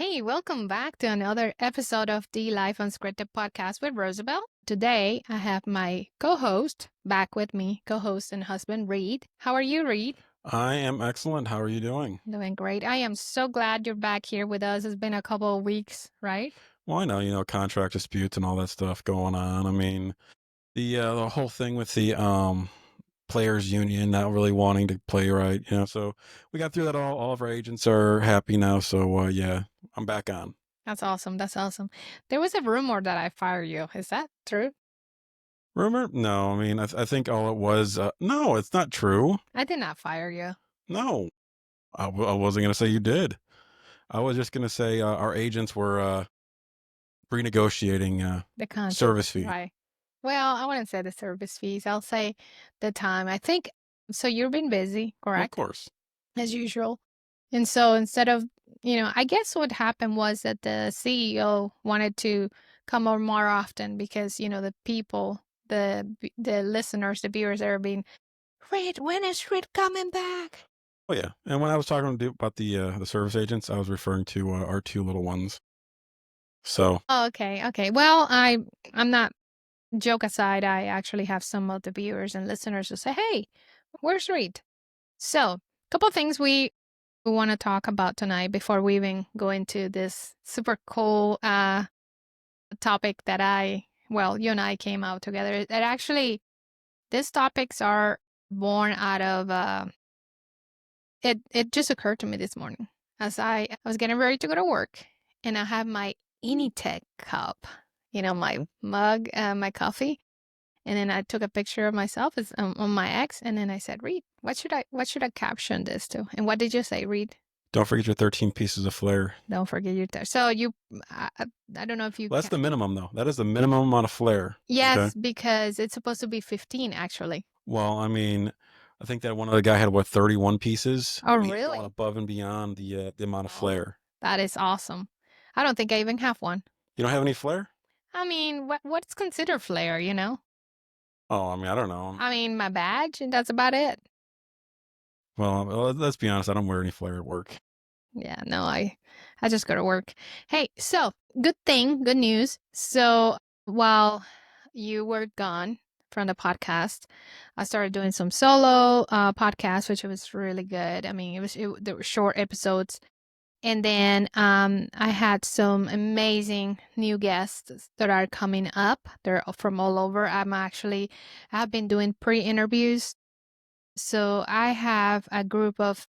Hey, welcome back to another episode of the Life Unscripted podcast with Rosabel. Today, I have my co host back with me, co host and husband, Reed. How are you, Reed? I am excellent. How are you doing? Doing great. I am so glad you're back here with us. It's been a couple of weeks, right? Well, I know, contract disputes and all that stuff going on. I mean, the whole thing with the players union not really wanting to play right, so we got through that all of our agents are happy now, so yeah, I'm back on. That's awesome. That's awesome. There was a rumor that I fired you. Is that true? Rumor? No, I mean, I think all it was no, it's not true. I did not fire you. No. I wasn't going to say you did. I was just going to say our agents were renegotiating The contract, service fee. right? Well, I wouldn't say the service fees. I'll say the time. I think so. You've been busy, Well, of correct? course. As usual. And so instead of, I guess what happened was that the CEO wanted to come on more often because, the people, the listeners, the viewers are being, Reed, when is Reed coming back? Oh yeah, and when I was talking about the service agents, I was referring to our two little ones. So Oh, okay, okay. Well, I'm not, joke aside, I actually have some of the viewers and listeners who say, hey, where's Reed? So, a couple of things we want to talk about tonight before we even go into this super cool topic that you and I came out together. That actually, these topics are born out of it just occurred to me this morning as I was getting ready to go to work, and I have my Initech cup, my mug, my coffee, and then I took a picture of myself as on my ex, and then I said, "Reed, what should I caption this to?" And what did you say, Reed? don't forget your 13 pieces of flair. Don't forget your there. So I don't know if you Well, that's the minimum though. That is the minimum amount of flair. Okay. Yes, because it's supposed to be 15 actually. Well, I mean, I think that one other guy had 31 pieces. Oh, He's going really? above and beyond the amount of Wow. flair. That is awesome. I don't think I even have one. You don't have any flair? I mean, what's considered flair? Oh, I mean, I don't know. I mean, my badge, and that's about it. Well, let's be honest. I don't wear any flair at work. Yeah, no, I just go to work. Hey, so good news. So while you were gone from the podcast, I started doing some solo podcasts, which was really good. I mean, there were short episodes. And then I had some amazing new guests that are coming up. They're from all over. I've been doing pre-interviews. So I have a group of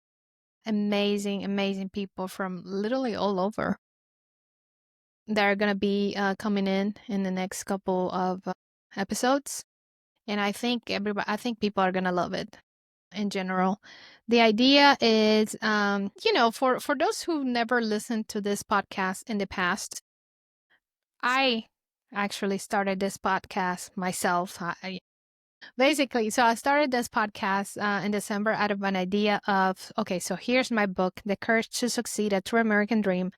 amazing, amazing people from literally all over that are going to be coming in the next couple of episodes. And I think people are going to love it in general. The idea is, for those who never listened to this podcast in the past, I actually started this podcast myself. Basically, so I started this podcast in December out of an idea of, okay, so here's my book, The Courage to Succeed, A True American Dream.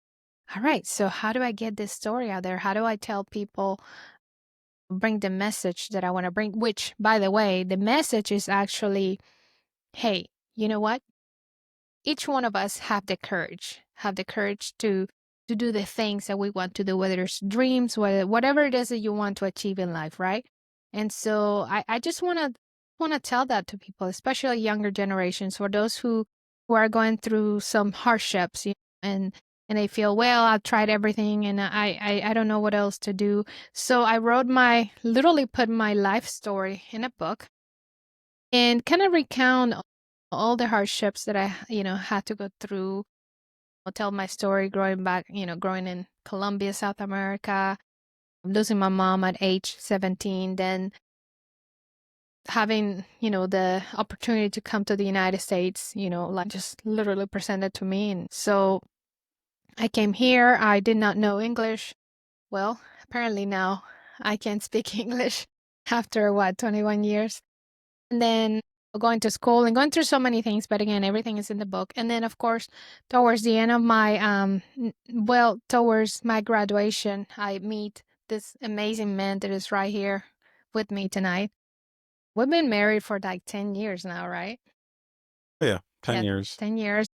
All right, so how do I get this story out there? How do I tell people, bring the message that I want to bring? Which, by the way, the message is actually, hey, you know what? Each one of us have the courage to do the things that we want to do, whether it's dreams, whatever it is that you want to achieve in life, right? And so I just want to tell that to people, especially younger generations, or those who are going through some hardships, and they feel, well, I've tried everything and I don't know what else to do. So I literally put my life story in a book and kind of recount all the hardships that I, had to go through. I'll tell my story growing in Colombia, South America, losing my mom at age 17, then having, the opportunity to come to the United States, like just literally presented to me. And so I came here. I did not know English. Well, apparently now I can speak English after 21 years. And then going to school and going through so many things, but again, everything is in the book. And then of course, towards the end of towards my graduation, I meet this amazing man that is right here with me tonight. We've been married for like 10 years now, right? Oh, yeah, 10 Yeah, years. 10 years.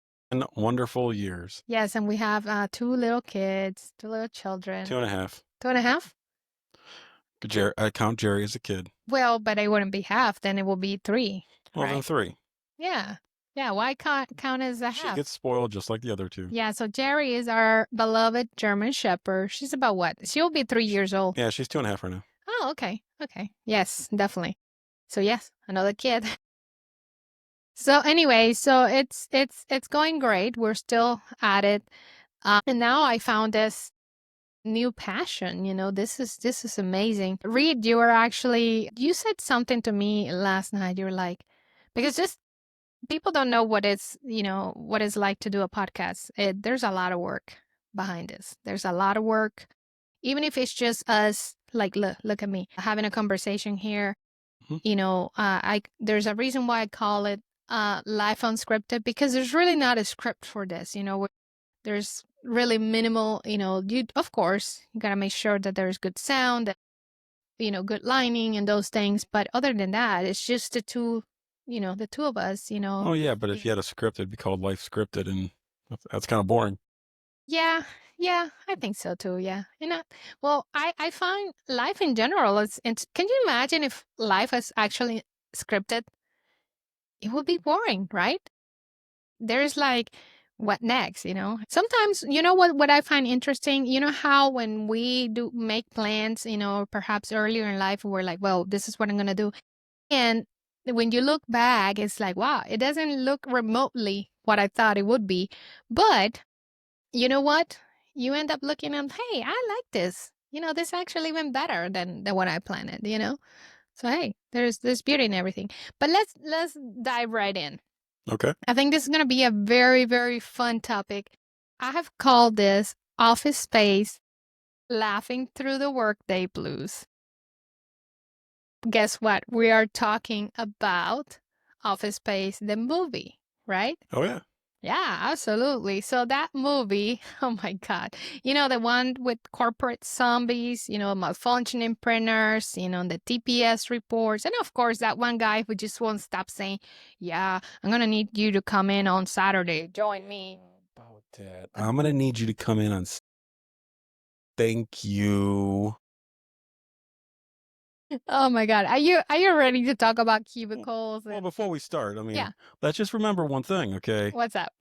Wonderful years. Yes, and we have 2 little kids, 2 little children. 2.5. 2.5? I count Jerry as a kid. Well, but it wouldn't be half, then it will be 3, Well, then right? 3. Yeah. Yeah, why count as a She half? gets spoiled just like the other 2. Yeah, so Jerry is our beloved German Shepherd. She's about what? She'll be 3 years old. Yeah, she's 2.5 right now. Oh, okay. Okay. Yes, definitely. So yes, another kid. So anyway, so it's going great. We're still at it. And now I found this new passion. This is amazing. Reed, you said something to me last night. You were like, because just people don't know what it's like to do a podcast. There's a lot of work behind this. There's a lot of work, even if it's just us. Like, look at me having a conversation here. Mhm. I there's a reason why I call it life unscripted, because there's really not a script for this. There's really minimal. You of course you gotta make sure that there's good sound, good lining and those things. But other than that, it's just the two of us. Oh, yeah, but if you had a script, it'd be called Life Scripted, and that's kind of boring. Yeah, yeah, I think so too. Yeah, well, I find life in general it's. Can you imagine if life was actually scripted? It would be boring, right? There's like, what next? Sometimes, what I find interesting. How when we do make plans, perhaps earlier in life, we're like, well, this is what I'm gonna do, and when you look back, it's like, wow, it doesn't look remotely what I thought it would be, but you know what? You end up looking at, hey, I like this. This actually went better than what I planned. So hey, there's beauty in everything. But let's dive right in. Okay. I think this is gonna be a very, very fun topic. I have called this Office Space Laughing Through the Workday Blues. Guess what? We are talking about Office Space, the movie, right? Oh, yeah. Yeah, absolutely. So that movie, oh my God, the one with corporate zombies, malfunctioning printers, the TPS reports. And of course, that one guy who just won't stop saying, yeah, I'm going to need you to come in on Saturday. Join me. About that. I'm going to need you to come in on. Thank you. Oh my God. Are you ready to talk about cubicles? Well, before we start, Yeah. let's just remember one thing, okay? What's up?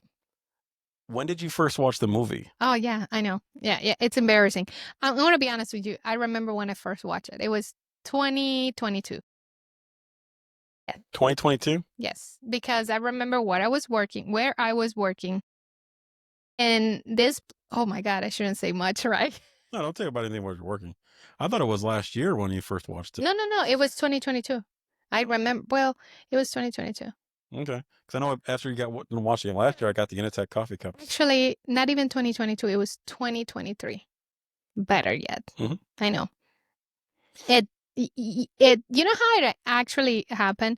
When did you first watch the movie? Oh yeah, I know. Yeah, it's embarrassing. I'm going to be honest with you. I remember when I first watched it. It was 2022. 2022? Yes, because I remember where I was working. And this, oh my God, I shouldn't say much, right? No, don't think about anything while you're working. I thought it was last year when you first watched it. No, it was 2022. I remember, well, it was 2022. Okay. Because I know after you got done watching it last year, I got the Initech coffee cup. Actually, not even 2022, it was 2023. Better yet. Mhm. I know. You know how it actually happened?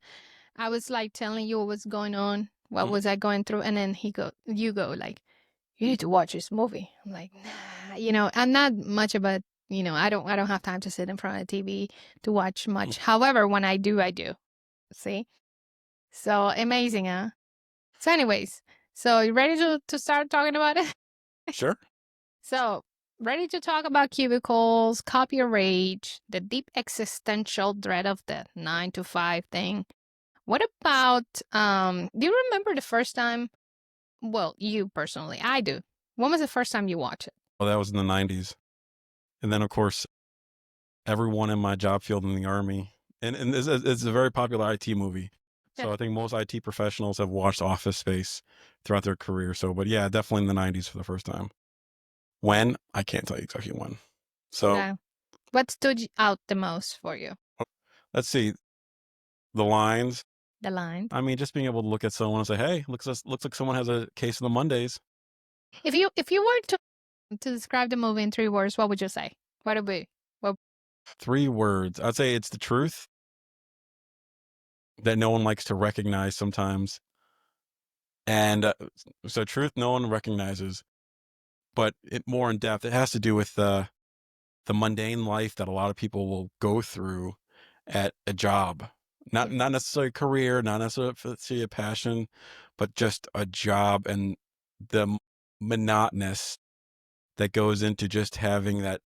I was like telling you what was going on, what Mhm. was I going through, and then you go like, you need to watch this movie. I'm like, nah, I'm not much of a, I don't have time to sit in front of the TV to watch much. However, when I do, I do. See? So amazing, huh? So anyways, so you ready to start talking about it? Sure. So ready to talk about cubicles, copy rage, the deep existential dread of the 9 to 5 thing. What about, do you remember the first time? Well, you personally, I do. When was the first time you watched it? Well, that was in the 90s. And then, of course, everyone in my job field in the Army. And it's a very popular IT movie. So I think most IT professionals have watched Office Space throughout their career. So, but yeah, definitely in the 90s for the first time. When? I can't tell you exactly when. So Yeah. What stood out the most for you? let's see. The lines. The lines. Just being able to look at someone and say, hey, looks like someone has a case of the Mondays. If you were to describe the movie in 3 words, what would you say? What would be? What? 3 words. I'd say it's the truth that no one likes to recognize sometimes. And so truth no one recognizes, but more in depth, it has to do with the mundane life that a lot of people will go through at a job. Not necessarily a career, not necessarily a passion, but just a job. And the monotonous that goes into just having that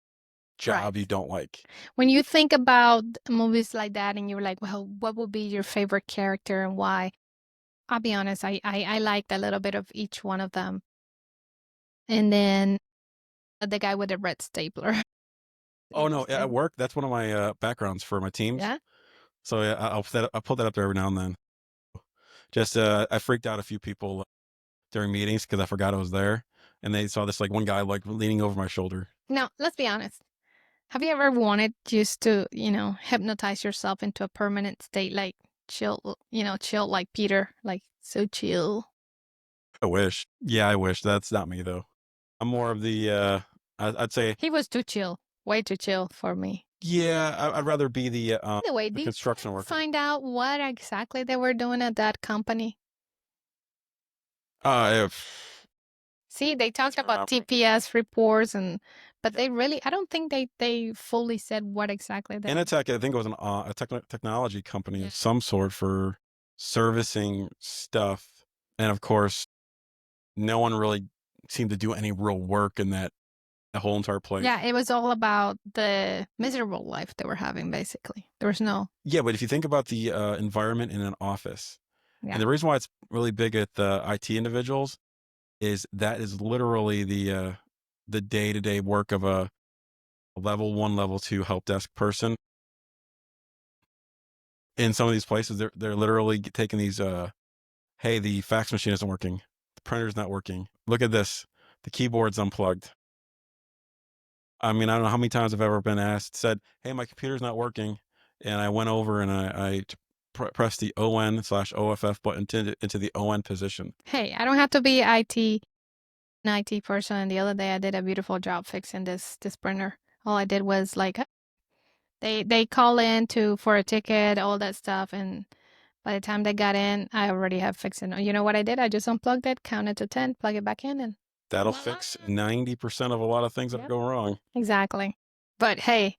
Right. job you don't like. When you think about movies like that and you're like, well, what would be your favorite character and why? I'll be honest, I liked a little bit of each one of them. And then the guy with the red stapler. Oh no, at Interesting. work, that's one of my backgrounds for my teams. Yeah. So yeah, I'll pull that up there every now and then. Just I freaked out a few people during meetings because I forgot I was there, and they saw this like one guy like leaning over my shoulder. Now, let's be honest. Have you ever wanted just to, hypnotize yourself into a permanent state, like chill, chill like Peter, like so chill? I wish. Yeah, I wish. That's not me though. I'm more of the I'd say He was too chill, way too chill for me. yeah, I'd rather be By the way, the did you construction ever worker. find out what exactly they were doing at that company? If See, they I talked can't about remember. TPS reports but Yeah. they really, I don't think they fully said what exactly they. Initech, I think it was a technology company Yeah. of some sort for servicing stuff, and of course, no one really seemed to do any real work in that whole entire place. Yeah, it was all about the miserable life they were having, basically. There was no, Yeah, but if you think about the environment in an office, and yeah. the reason why it's really big at the IT individuals is that is literally the day-to-day work of a level 1, level 2 help desk person. In some of these places, they're literally taking these, "Hey, the fax machine isn't working. The printer's not working. Look at this. The keyboard's unplugged." I mean, I don't know how many times I've ever been asked, said, "Hey, my computer's not working," and I went over and pressed the ON/OFF button into the ON position. Hey, I don't have to be an IT person. And the other day, I did a beautiful job fixing this printer. All I did was like they call in to for a ticket, all that stuff, and by the time they got in, I already have fixed it. You know what I did? I just unplugged it, counted to 10, plug it back in, and That'll voila. fix 90% of a lot of things that Yep, go wrong. exactly. But hey,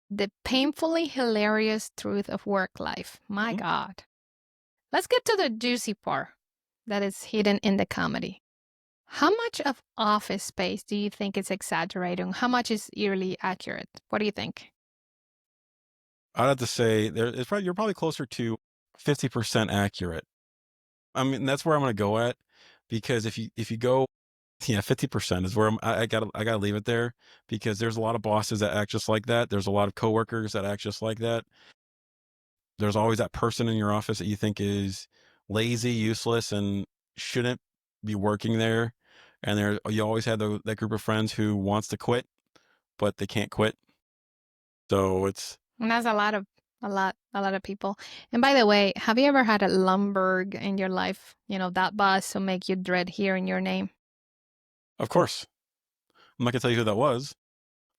the painfully hilarious truth of work life. My Mhm. God. Let's get to the juicy part that is hidden in the comedy. How much of office space do you think is exaggerating? How much is eerily accurate? What do you think? I'd have to say you're probably closer to 50% accurate. I mean, that's where I'm gonna go at, because if you go yeah, 50% is where I gotta leave it there, because there's a lot of bosses that act just like that. There's a lot of coworkers that act just like that. There's always that person in your office that you think is lazy, useless, and shouldn't be working there. And you always have that group of friends who wants to quit, but they can't quit. So it's And that's a lot of people. And by the way, have you ever had a Lumberg in your life? That boss who make you dread hearing your name. of course I'm not gonna tell you who that was,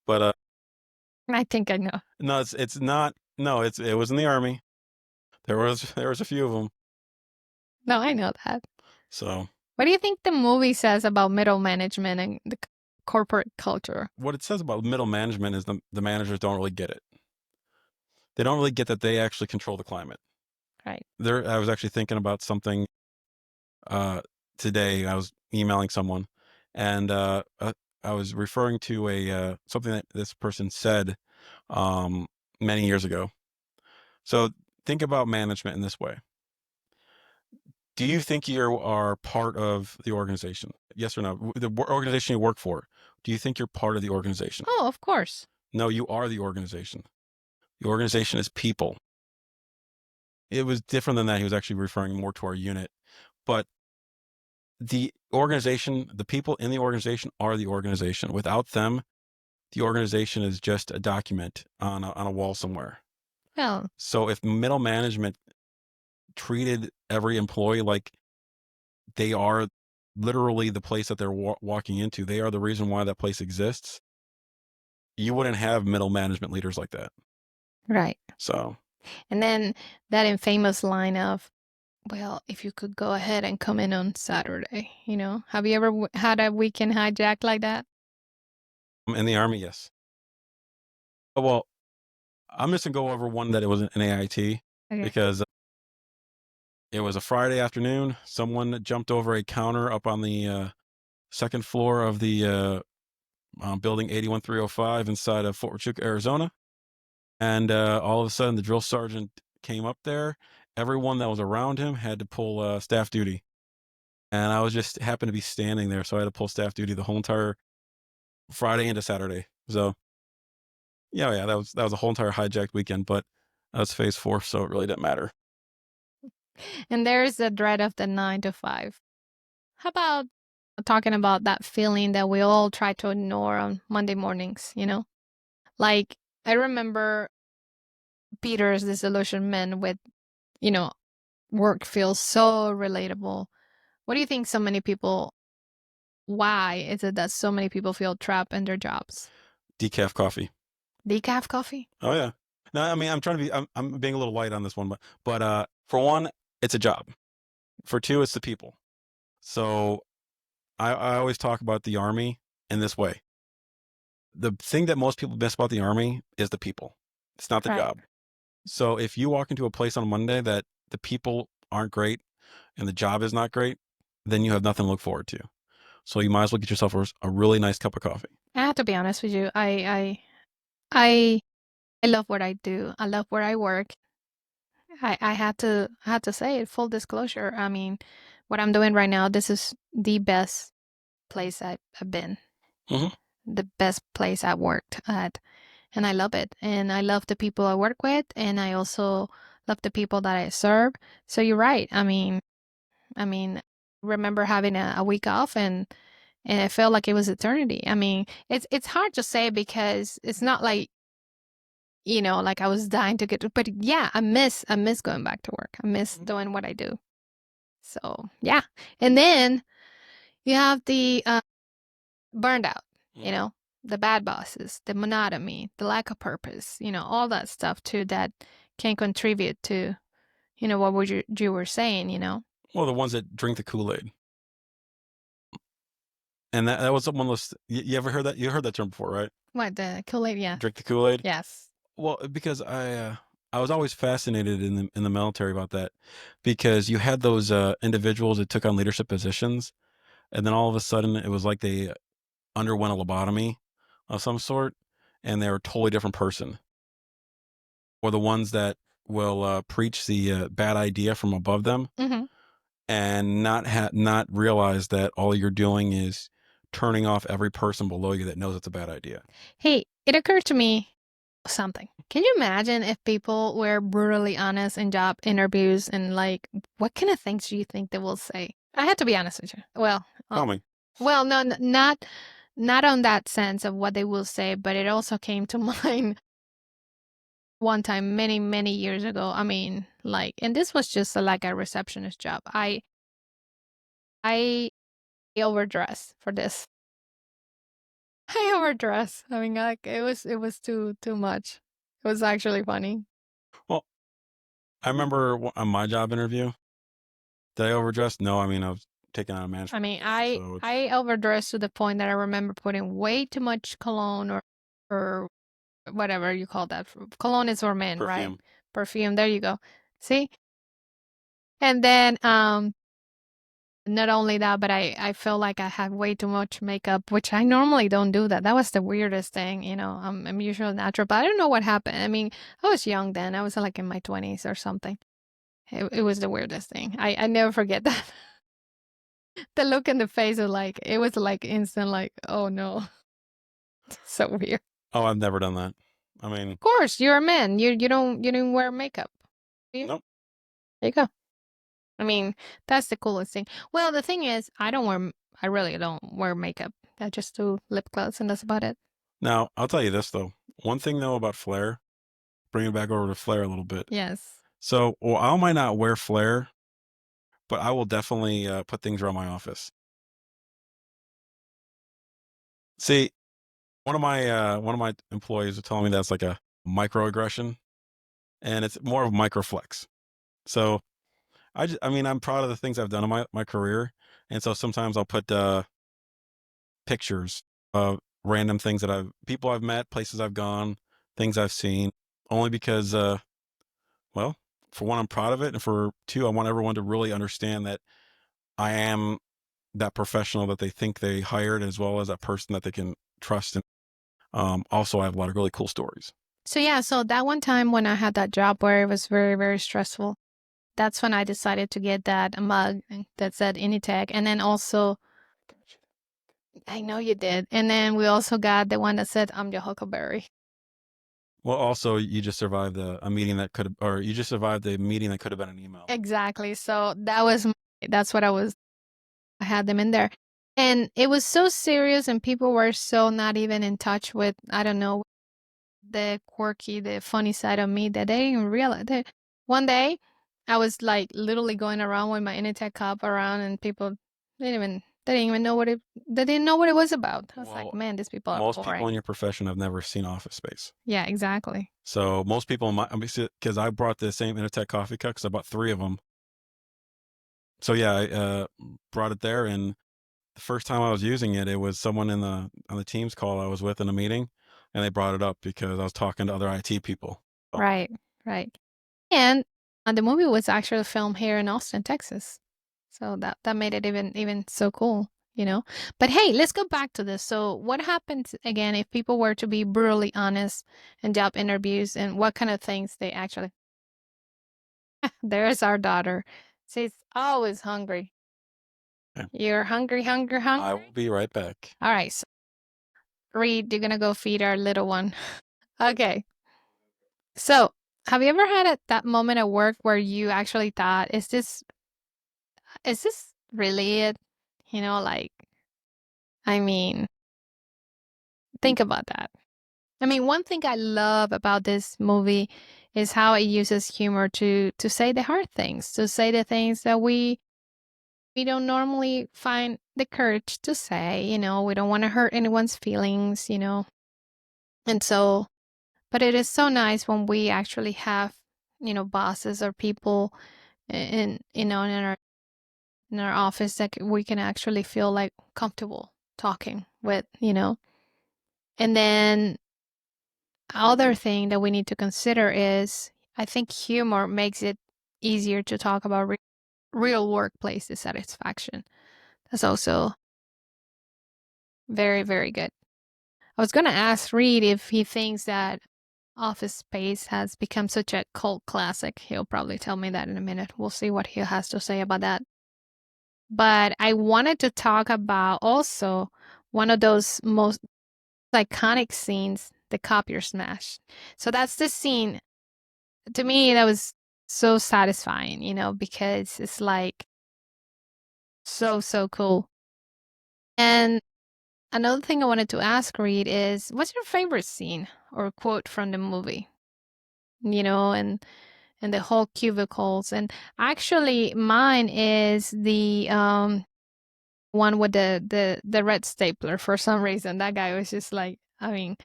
but I think I know. no, it's not. No, it was in the army. There was a few of them. No, I know that. So What do you think the movie says about middle management and the corporate culture? what it says about middle management is the managers don't really get it. They don't really get that they actually control the climate. Right. I was actually thinking about something uh, today. I was emailing someone, and I was referring to a something that this person said um, many years ago. So think about management in this way. Do you think you are part of the organization? Yes or no? Organization you work for. Do you think you're part of the organization? Oh, of course. No, you are the organization. The organization is people. It was different than that. He was actually referring more to our unit, but the organization, the people in the organization are the organization. Without them, the organization is just a document on a wall somewhere. Well, So if middle management treated every employee like they are literally the place that they're walking into, they are the reason why that place exists, you wouldn't have middle management leaders like that. right. So And then that infamous line of, well, if you could go ahead and come in on Saturday, have you ever had a weekend hijack like that? in the army, yes. Well, I'm just gonna go over one that it was an AIT, Okay. because it was a Friday afternoon. Someone jumped over a counter up on the second floor of the building 81305 inside of Fort Huachuca, Arizona. And all of a sudden, the drill sergeant came up there. Everyone that was around him had to pull staff duty. And I was just happened to be standing there, so I had to pull staff duty the whole entire Friday into Saturday. So yeah, that was a whole entire hijacked weekend, but that was phase 4, so it really didn't matter. And there's the dread of the 9 to 5. How about talking about that feeling that we all try to ignore on Monday mornings? Like, I remember Peter's disillusionment with, you know, work feels so relatable. What do you think why is it that so many people feel trapped in their jobs? Decaf coffee. Decaf coffee? Oh yeah. No, I mean I'm being a little light on this one, but for one, it's a job. For two, it's the people. So I always talk about the Army in this way. The thing that most people miss about the Army is the people. It's not the Right. job. So if you walk into a place on Monday that the people aren't great and the job is not great, then you have nothing to look forward to. So you might as well get yourself a really nice cup of coffee. I have to be honest with you. I love what I do. I love where I work. I had to say it, full disclosure. I mean, what I'm doing right now, this is the best place I've been, hmm the best place I worked at, and I love it. And I love the people I work with, and I also love the people that I serve. So you're right. I mean, remember having a week off, and it felt like it was eternity. I mean, it's hard to say because it's not like, like I was dying to get to, but yeah, I miss going back to work. I miss doing what I do. So yeah. And then you have the burned out, you hmm know, the bad bosses, the monotony, the lack of purpose, all that stuff too that can contribute to, what you were saying. Well, the ones that drink the Kool-Aid. And that was one of those. You ever heard that? You heard that term before, right? What, the Kool-Aid? Yeah. Drink the Kool-Aid. Yes. Well, because I was always fascinated in the military about that, because you had those individuals that took on leadership positions, and then all of a sudden it was like they underwent a lobotomy of some sort, and they're a totally different person. Or the ones that will preach the bad idea from above them Hmm. and not realize that all you're doing is turning off every person below you that knows it's a bad idea. Hey, it occurred to me something. Can you imagine if people were brutally honest in job interviews and like, what kind of things do you think they will say? I had to be honest with you. Tell me. Well, no, not on that sense of what they will say, but it also came to mind one time many, many years ago. I mean, like, and this was just like a receptionist job. I overdressed for this. I overdressed. I mean, like, it was too much. It was actually funny. Well, I remember on my job interview, did I overdress? No, I mean I was taking on a I management mean, position, I so it's I overdressed to the point that I remember putting way too much cologne or whatever you call that. Cologne is for men, right? perfume. Perfume. There you go. See? And then not only that, but I felt like I had way too much makeup, which I normally don't do that. That was the weirdest thing. I'm usually natural, but I don't know what happened. I mean, I was young then. I was like in my 20s or something. It was the weirdest thing. I never forget that. The look in the face of like, it was like instant, like, oh no. So weird. Oh, I've never done that. I mean, Of course, you're a man. You don't wear makeup. You nope. There you go. I mean, that's the coolest thing. Well, the thing is, I really don't wear makeup. I just do lip gloss, and that's about it. Now, I'll tell you this though. One thing though about flair, bring it back over to flair a little bit. Yes. So, well, I might not wear flair, but I will definitely put things around my office. See, one of my employees was telling me that's like a microaggression, and it's more of a microflex. So I mean, I'm proud of the things I've done in my career, and so sometimes I'll put pictures of random things that people I've met, places I've gone, things I've seen, only because well, for one, I'm proud of it, and for two, I want everyone to really understand that I am that professional that they think they hired, as well as that person that they can trust. And also, I have a lot of really cool stories. So yeah, so that one time when I had that job where it was very, very stressful, that's when I decided to get that mug that said Initech. And then also, I know you did. And then we also got the one that said, I'm your Huckleberry. Well, also, you just survived a meeting that could have, or you just survived a meeting that could have been an email. Exactly. So that's what I had them in there. And it was so serious, and people were so not even in touch with, I don't know, the quirky, the funny side of me that they didn't even realize that one day I was like literally going around with my Initech cup around, and people they didn't even know what they didn't know what it was about. I was like, Well, man, these people are most people in boring. your profession have never seen Office Space. Yeah, exactly. So most people in my, because I brought the same Intertech coffee cup, because I bought 3 of them. So yeah, I brought it there, and the first time I was using it, it was someone on the Teams call I was with in a meeting, and they brought it up because I was talking to other IT people. Oh, Right, right. And the movie was actually filmed here in Austin, Texas. So that made it even so cool, you know. But hey, let's go back to this. So what happens again if people were to be brutally honest in job interviews, and what kind of things they actually There's our daughter. She's always hungry. okay. You're hungry, hungry, hungry? I will be right back. All right. So Reed, you're gonna go feed our little one. Okay. So have you ever had that moment at work where you actually thought, is this really it? You know, like, I mean, think about that. I mean, one thing I love about this movie is how it uses humor to say the hard things, to say the things that we don't normally find the courage to say, you know, we don't want to hurt anyone's feelings, you know. And so, but it is so nice when we actually have, you know, bosses or people in, you know, in our office that we can actually feel like comfortable talking with, you know. And then other thing that we need to consider is I think humor makes it easier to talk about real workplace dissatisfaction. That's also very, very good. I was going to ask Reed if he thinks that Office Space has become such a cult classic. He'll probably tell me that in a minute. We'll see what he has to say about that. But I wanted to talk about also one of those most iconic scenes, the copier smash. So that's the scene. To me, that was so satisfying, you know, because it's like so, so cool. And another thing I wanted to ask Reed is what's your favorite scene or quote from the movie? You know, and the whole cubicles. And actually mine is the one with the red stapler. For some reason that guy was just like, I mean,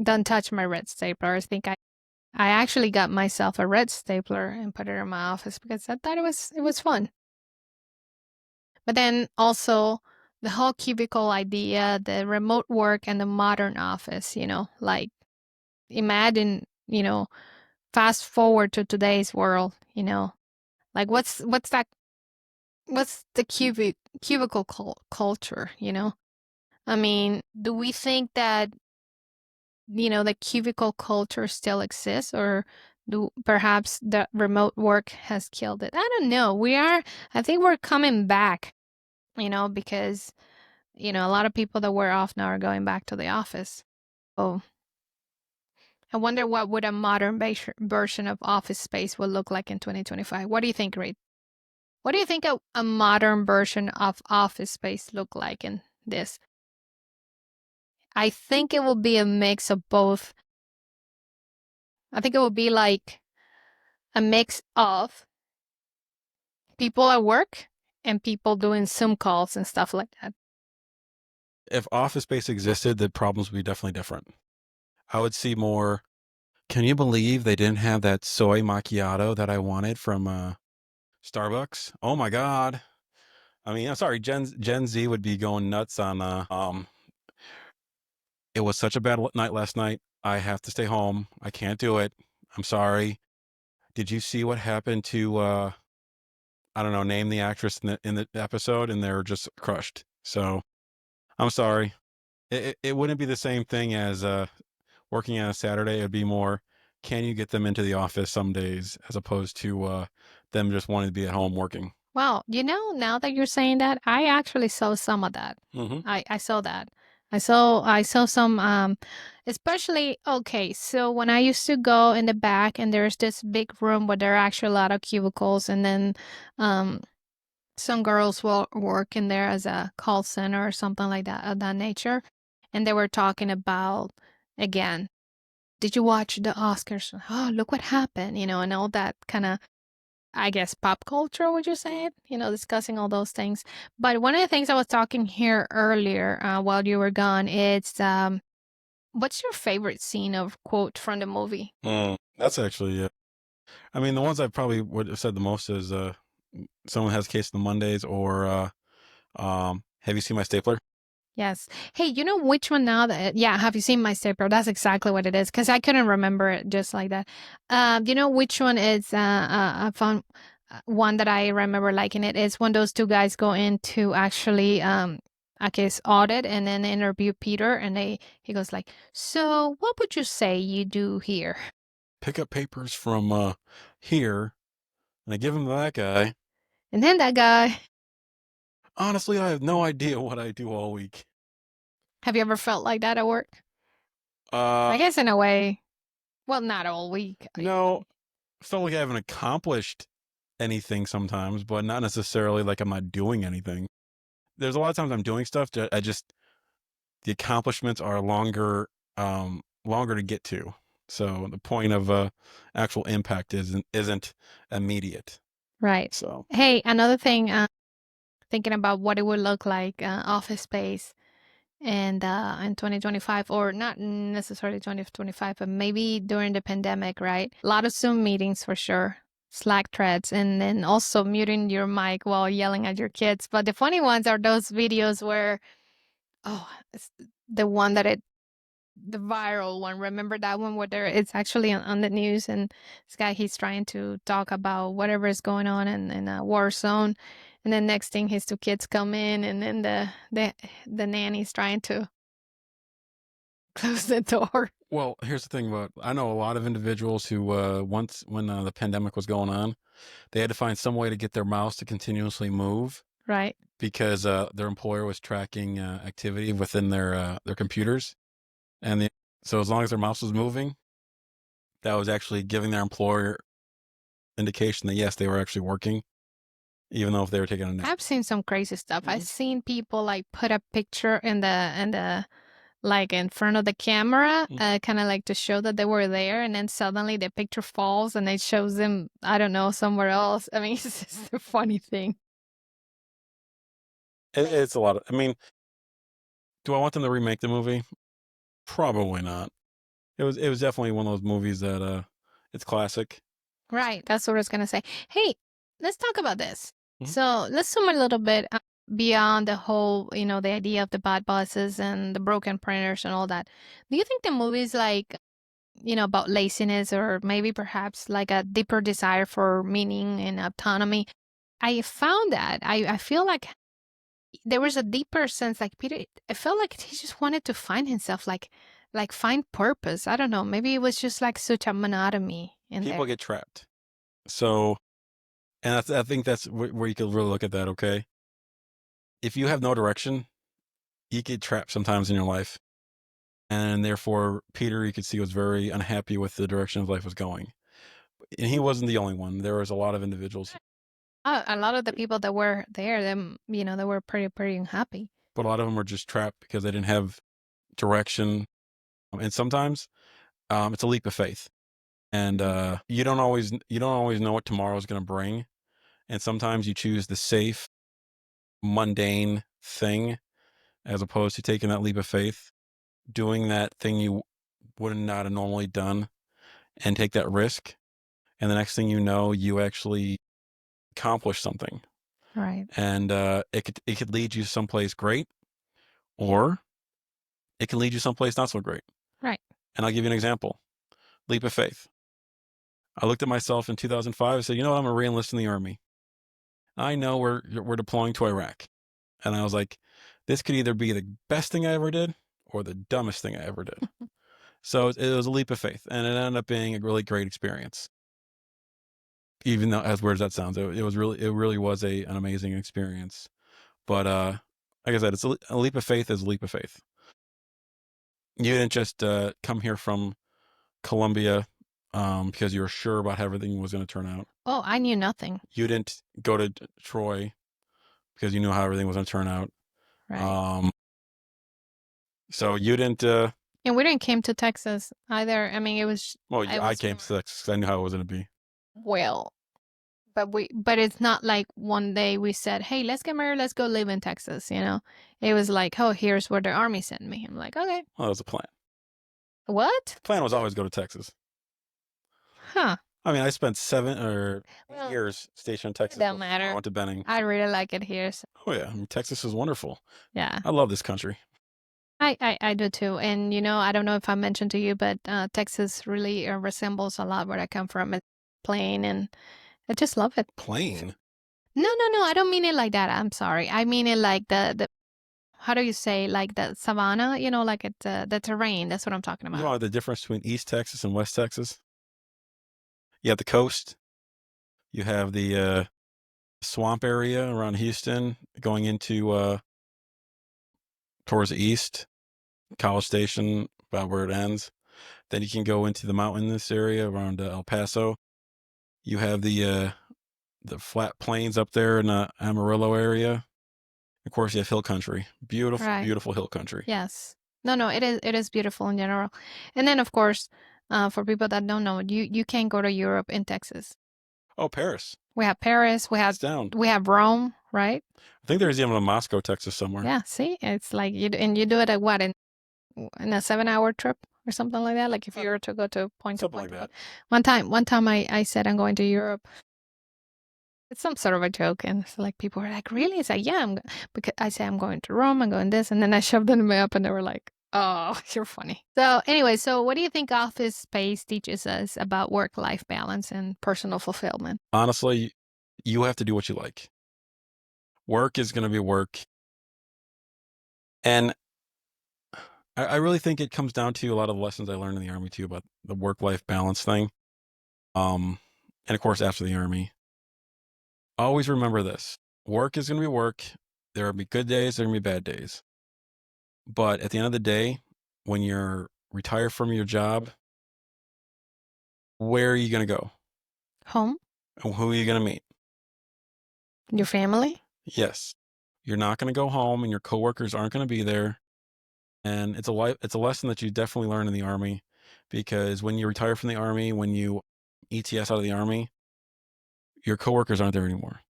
don't touch my red stapler. I actually got myself a red stapler and put it in my office because I thought it was fun. But then also the whole cubicle idea, the remote work and the modern office, you know, like imagine, you know, fast forward to today's world, you know, like what's the cubicle culture, you know? I mean, do we think that, you know, the cubicle culture still exists, or do perhaps the remote work has killed it? I don't know. I think we're coming back, you know, because, you know, a lot of people that were off now are going back to the office. Oh, I wonder what would a modern version of Office Space will look like in 2025. What do you think, Reed? What do you think a modern version of Office Space look like in this? I think it will be a mix of both. I think it will be like a mix of people at work and people doing Zoom calls and stuff like that. If Office Space existed, the problems would be definitely different. I would see more. Can you believe they didn't have that soy macchiato that I wanted from Starbucks? Oh my god! I mean, I'm sorry, Gen Z would be going nuts on. It was such a bad night last night. I have to stay home. I can't do it. I'm sorry. Did you see what happened to I don't know, name the actress in the episode, and they're just crushed. So I'm sorry. It wouldn't be the same thing as working on a Saturday. It'd be more, can you get them into the office some days, as opposed to them just wanting to be at home working. Well, now that you're saying that, I actually saw some of that. Mm-hmm. I saw that. I saw some especially okay, so when I used to go in the back and there's this big room where there are actually a lot of cubicles and then um some girls will work in there as a call center or something like that of that nature. And they were talking about again, did you watch the Oscars? Oh, look what happened, and all that kind of I guess pop culture, would you say it? Discussing all those things. But one of the things I was talking here earlier while you were gone, it's what's your favorite scene of quote from the movie? That's actually, I mean, the ones I probably would have said the most is someone has a case on the Mondays, or have you seen my stapler? Yes. Hey, you know which one now that, yeah, have you seen my stapler? That's exactly what it is because I couldn't remember it just like that. You know which one is, I found one that I remember liking it is when those two guys go in to actually, I guess, audit and then interview Peter and he goes like, so what would you say you do here? Pick up papers from here, and I give them to that guy. And then that guy, Honestly, I have no idea what I do all week. have you ever felt like that at work? Uh, I guess in a way, well, not all week. no, felt like I haven't accomplished anything sometimes, but not necessarily like I'm not doing anything. There's a lot of times I'm doing stuff that the accomplishments are longer to get to. So the point of actual impact isn't immediate. Right. So Hey, another thing, thinking about what it would look like office space and in 2025 or not necessarily 2025 but maybe during the pandemic, right? A lot of Zoom meetings for sure, Slack threads, and then also muting your mic while yelling at your kids. But the funny ones are those videos where, oh, it's the one that it the viral one. Remember that one where it's actually on the news and this guy he's trying to talk about whatever is going on in a war zone, and then next thing his two kids come in, and then the nanny's trying to close the door. well, here's the thing about I know a lot of individuals who once when the pandemic was going on, they had to find some way to get their mouse to continuously move Right. because their employer was tracking activity within their computers, and so as long as their mouse was moving, that was actually giving their employer indication that yes, they were actually working, even though if they were taking a nap. I've seen some crazy stuff. I've Mhm. seen people like put a picture in the like in front of the camera, Mm. kind of like to show that they were there, and then suddenly the picture falls and it shows them, I don't know, somewhere else. I mean, it's just a funny thing. It's a lot of. I mean, do I want them to remake the movie? Probably not. It was definitely one of those movies that it's classic. Right. That's what I was going to say. Hey, let's talk about this. Mhm. So let's zoom a little bit beyond the whole, the idea of the bad buses and the broken printers and all that. Do you think the movie's like, about laziness or maybe perhaps like a deeper desire for meaning and autonomy? I found that. I feel like there was a deeper sense, like Peter, I felt like he just wanted to find himself, like find purpose. I don't know. Maybe it was just like such a monotony in People there. get trapped. So, and I think that's where you could really look at that. Okay, if you have no direction, you get trapped sometimes in your life, and therefore Peter, you could see, was very unhappy with the direction his life was going. And he wasn't the only one. There was a lot of individuals, A lot of the people that were there, them, they were pretty unhappy. but a lot of them were just trapped because they didn't have direction. And sometimes it's a leap of faith, and you don't always know what tomorrow is going to bring. And sometimes you choose the safe, mundane thing as opposed to taking that leap of faith, doing that thing you would not have normally done, and take that risk. And the next thing you know, you actually accomplish something, Right. and it could lead you someplace great, or it can lead you someplace not so great. Right. And I'll give you an example. Leap of faith. I looked at myself in 2005 and said, you know what, I'm going to re-enlist in the Army. I know we're deploying to Iraq. And I was like, this could either be the best thing I ever did or the dumbest thing I ever did. So it was a leap of faith, and it ended up being a really great experience. Even though, as weird as that sounds, it really was an amazing experience. But like I said, it's a leap of faith is a leap of faith. You didn't just come here from Colombia because you were sure about how everything was going to turn out. Oh, I knew nothing. You didn't go to Troy because you knew how everything was going to turn out. Right. So you didn't. And we didn't came to Texas either. I mean, it was. Well, I I was came more. to Texas because I knew how it was going to be. Well, but it's not like one day we said, "Hey, let's get married. Let's go live in Texas." You know, it was like, "Oh, here's where the army sent me." I'm like, "Okay, Well, that was the plan. what? The plan was always go to Texas. Huh? I mean, I spent 7 or 8 Well, years stationed in it Texas don't before I matter. went to Benning. I really like it here. So, Oh yeah, I mean, Texas is wonderful. yeah, I love this country. I do too. And you know, I don't know if I mentioned to you, but Texas really resembles a lot where I come from. It's plain, and I just love it. Plain. No, no, no. I don't mean it like that. I'm sorry. I mean it like the how do you say, like the savannah? You know, like the terrain. That's what I'm talking You about. know the difference between East Texas and West Texas? You have the coast. You have the swamp area around Houston going into towards the east, College Station, about where it ends. Then you can go into the mountainous area around El Paso. You have the flat plains up there in the Amarillo area. Of course, you have hill country. Beautiful, Right. beautiful hill country. Yes. No, no. It is beautiful in general. And then of course, for people that don't know, you can go to Europe in Texas. Oh, Paris. We have Paris. It's down. We have Rome. Right. I think there's even a Moscow, Texas somewhere. Yeah. See, it's like and you do it at what in a 7 hour trip or something like that. Like if you were to go to point to Something point like to that. point. One time I said I'm going to Europe. It's some sort of a joke, and it's like people were like, "Really?" It's like, "Yeah." Because I say I'm going to Rome. I'm going this, and then I shoved it in my up, and they were like, "Oh, you're funny." So anyway, so what do you think Office Space teaches us about work-life balance and personal fulfillment? Honestly, you have to do what you like. Work is going to be work. And I really think it comes down to a lot of the lessons I learned in the Army too about the work-life balance thing. And of course, after the Army, always remember this. Work is going to be work. There will be good days, there will be bad days. But at the end of the day, when you're retired from your job, where are you going to go? Home, And who are you going to meet? your family. Yes. You're not going to go home and your coworkers aren't going to be there. And it's a lesson that you definitely learn in the Army because when you retire from the Army, when you ETS out of the Army, your coworkers aren't there anymore.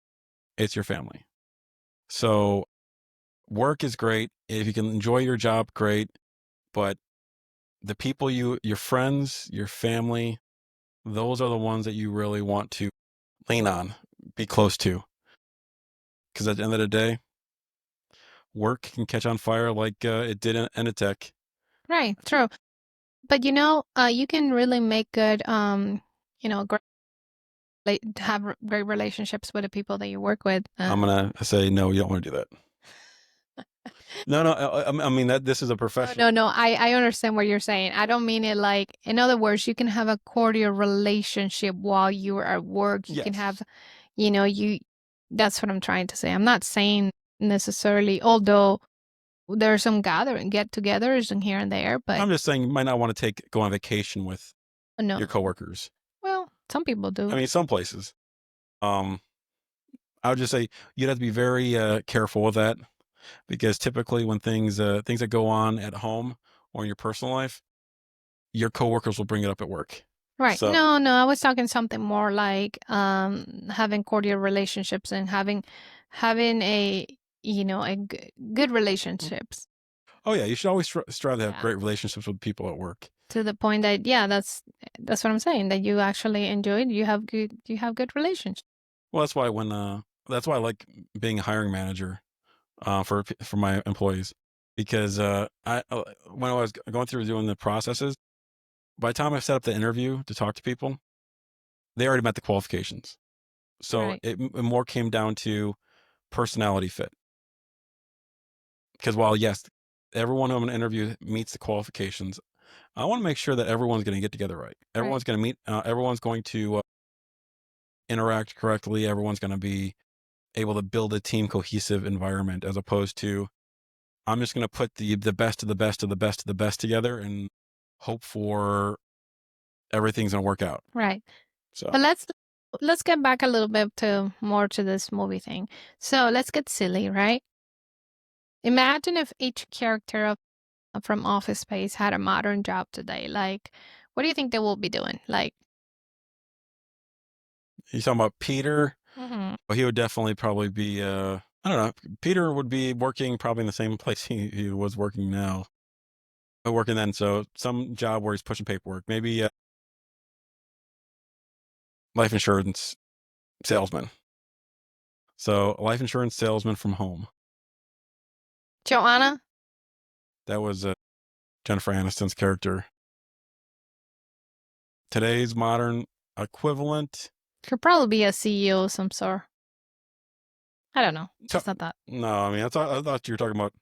It's your family. So work is great. If you can enjoy your job, great. But the people your friends, your family, those are the ones that you really want to lean on, be close to. Because at the end of the day, work can catch on fire like it did in Enitech. Right, true. But you know, you can really make good, you know, great relationships with the people that you work with. I'm going to say, no, you don't want to do that. No, no. I mean that this is a No, professional. no, no. I understand what you're saying. I don't mean it like, in other words, you can have a cordial relationship while you are at work. You can have, Yes. you know, that's what I'm trying to say. I'm not saying necessarily, although there are some get-togethers and here and there, but I'm just saying you might not want to go on vacation with your no. coworkers. Well, some people I do. mean, some places. Um, I would just say you'd have to be very careful with that because typically when things that go on at home or in your personal life, your coworkers will bring it up at work. Right. So No, no, I was talking something more like having cordial relationships and having a, you know, good relationships. oh yeah, you should always strive to have Yeah. great relationships with people at work. To the point that, yeah, that's what I'm saying, that you actually enjoy it. You have good relationships. Well, that's why I like being a hiring manager for my employees because I when I was going through doing the processes, by the time I set up the interview to talk to people, they already met the qualifications. So Right. it more came down to personality fit. Because while yes, everyone on an interview meets the qualifications, I want to make sure that everyone's going to get together right. Right. Everyone's going to meet. Everyone's going to interact correctly. Everyone's going to be able to build a team cohesive environment, as opposed to I'm just going to put the best of the best of the best of the best together and hope for everything's going to work out. Right. So But let's get back a little bit to more to this movie thing. So let's get silly, right? Imagine if each character from Office Space had a modern job today. Like, what do you think they will be doing? Like, you talking about Peter? mhm. Well, he would definitely probably be. I don't know. Peter would be working probably in the same place he was working now. Working then, so some job where he's pushing paperwork. Maybe life insurance salesman. So a life insurance salesman from home. Joanna, That was Jennifer Aniston's character. Today's modern equivalent. could probably be a CEO of some sort. I don't know. Just a thought. No, I mean I thought you were talking about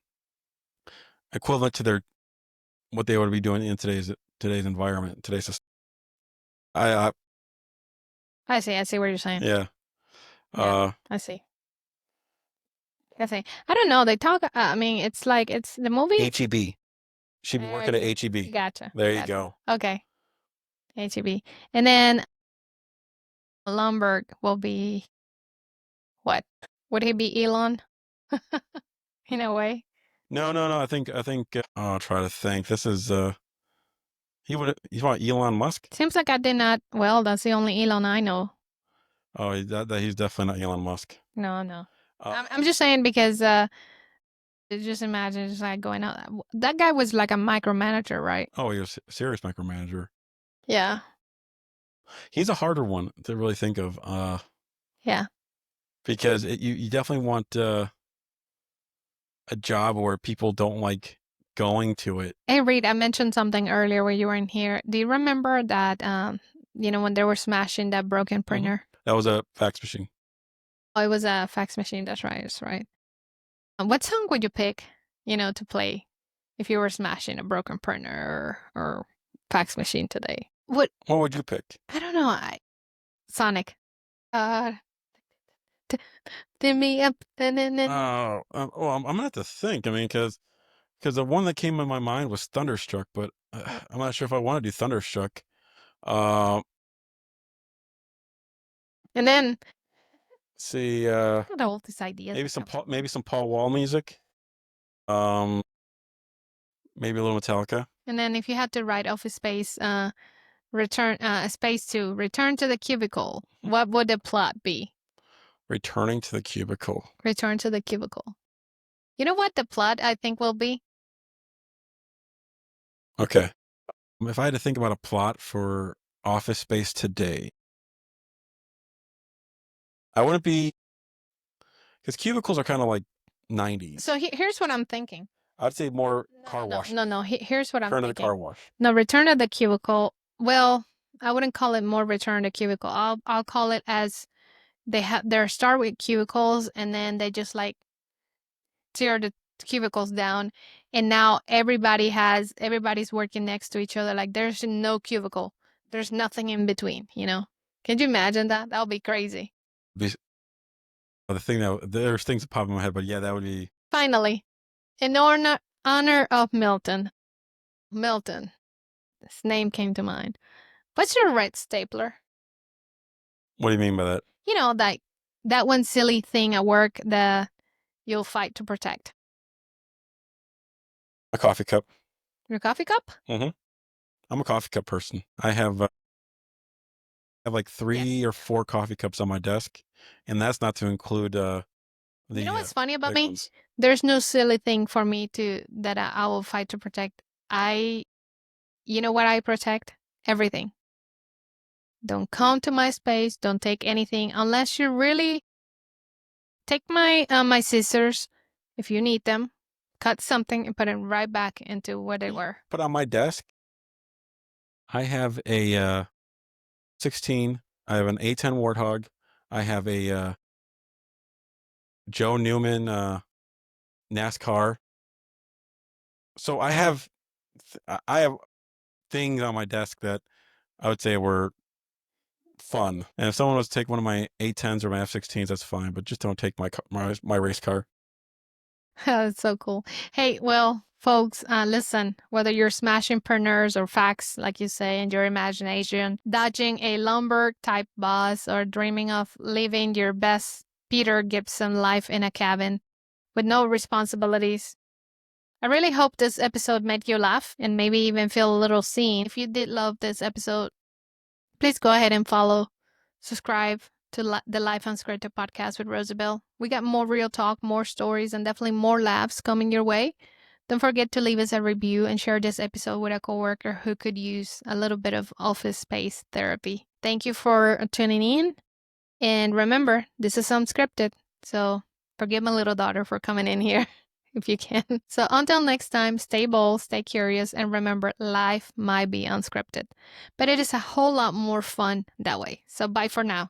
equivalent to their what they would be doing in today's environment, today's society. I I see. I see what you're saying. yeah. Yeah, I see. I see. I don't know. They talk. I mean, it's like it's the movie. HEB. She'd be working at HEB. Gotcha. There you Gotcha. go. Okay. HEB. And then Lumberg will be what? Would he be Elon? In a way. No. I think. I'll try to think. This is. He's about Elon Musk. Seems like I did not. Well, that's the only Elon I know. Oh, he's definitely not Elon Musk. No, no. Uh, I'm just saying because just imagine just like going out. That guy was like a micromanager, right? oh, he was a serious micromanager. Yeah. He's a harder one to really think of. Yeah. Because you definitely want a job where people don't like going to it. Hey, Reed, I mentioned something earlier where you weren't here. Do you remember that, when they were smashing that broken printer? That was a fax machine. Oh, it was a fax machine. That's right. That's right. What song would you pick, to play if you were smashing a broken printer or fax machine today? What would you pick? I don't know. Sonic. Dim me up. Oh, well, I'm gonna have to think. I mean, because the one that came in my mind was Thunderstruck, but I'm not sure if I want to do Thunderstruck. Uh, And then see, got all these ideas. maybe some Paul Wall music. Maybe a little Metallica. And then if you had to write Office Space, return space to return to the cubicle, what would the plot be? Returning to the cubicle. Return to the cubicle. You know what the plot I think will be? Okay. If I had to think about a plot for Office Space today, I wouldn't be, because cubicles are kind of like 90s. So here's what I'm thinking. I'd say more car wash. No. Here's what I'm Return to thinking. the car wash. No, return to the cubicle. Well, I wouldn't call it more return to cubicle. I'll call it as they start with cubicles and then they just like tear the cubicles down, and now everybody's working next to each other. Like there's no cubicle. There's nothing in between. Can you imagine that? That would be crazy. There's things that pop in my head, but yeah, that would be. Finally, in honor of Milton. Milton. This name came to mind. What's your red stapler? What do you mean by that? That one silly thing at work that you'll fight to protect. A coffee cup. Your coffee cup? Mm-hmm. I'm a coffee cup person. I have like 3 or 4 coffee cups on my desk, and that's not to include You know what's funny about big me? ones. There's no silly thing for me that I will fight to protect. You know what I protect? Everything. Don't come to my space. Don't take anything unless you really take my scissors if you need them. Cut something and put it right back into where they were. But on my desk, I have a 16. I have an A10 Warthog. I have a Joe Newman NASCAR. So I have things on my desk that I would say were fun. And if someone was to take one of my A10s or my F16s, that's fine. But just don't take my race car. That's so cool. Hey, well, folks, listen, whether you're smashing partners or facts, like you say, in your imagination, dodging a lumber type boss, or dreaming of living your best Peter Gibson life in a cabin with no responsibilities, I really hope this episode made you laugh and maybe even feel a little seen. If you did love this episode, please go ahead and follow, subscribe to the Life Unscripted podcast with Rosabel. We got more real talk, more stories, and definitely more laughs coming your way. Don't forget to leave us a review and share this episode with a coworker who could use a little bit of office space therapy. Thank you for tuning in. And remember, this is unscripted. So forgive my little daughter for coming in here if you can. So until next time, stay bold, stay curious, and remember, life might be unscripted, but it is a whole lot more fun that way. So bye for now.